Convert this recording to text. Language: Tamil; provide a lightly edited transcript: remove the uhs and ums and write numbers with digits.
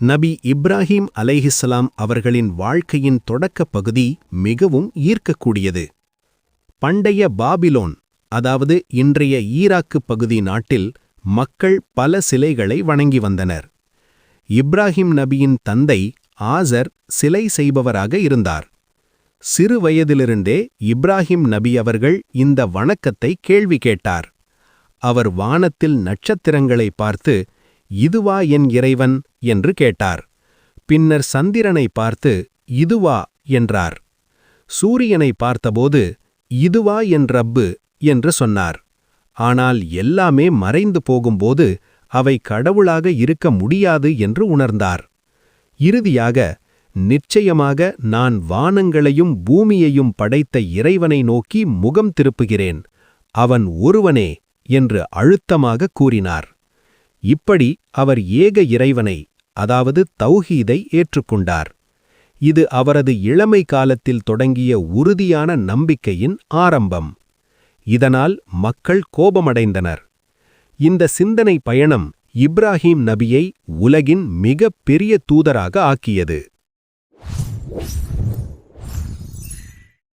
நபி இப்ராஹிம் அலைஹிஸ்ஸலாம் அவர்களின் வாழ்க்கையின் தொடக்கப் பகுதி மிகவும் ஈர்க்கக்கூடியது. பண்டைய பாபிலோன், அதாவது இன்றைய ஈராக்கு பகுதி நாட்டில் மக்கள் பல சிலைகளை வணங்கி வந்தனர். இப்ராஹிம் நபியின் தந்தை ஆசர் சிலை செய்பவராக இருந்தார். சிறு வயதிலிருந்தே இப்ராஹிம் நபி அவர்கள் இந்த வணக்கத்தை கேள்வி கேட்டார். அவர் வானத்தில் நட்சத்திரங்களை பார்த்து, இதுவா என் இறைவன் என்று கேட்டார். பின்னர் சந்திரனை பார்த்து, இதுவா என்றார். சூரியனை பார்த்தபோது, இதுவா என் ரப்பு என்று சொன்னார். ஆனால் எல்லாமே மறைந்து போகும்போது அவை கடவுளாக இருக்க முடியாது என்று உணர்ந்தார். இறுதியாக, நிச்சயமாக நான் வானங்களையும் பூமியையும் படைத்த இறைவனை நோக்கி முகம் திருப்புகிறேன், அவன் ஒருவனே என்று அழுத்தமாக கூறினார். இப்படி அவர் ஏக இறைவனை, அதாவது தௌஹீதை ஏற்றுக்கொண்டார். இது அவரது இளமை காலத்தில் தொடங்கிய உறுதியான நம்பிக்கையின் ஆரம்பம். இதனால் மக்கள் கோபமடைந்தனர். இந்த சிந்தனை பயணம் இப்ராஹிம் நபியை உலகின் மிகப் பெரிய தூதராக ஆக்கியது.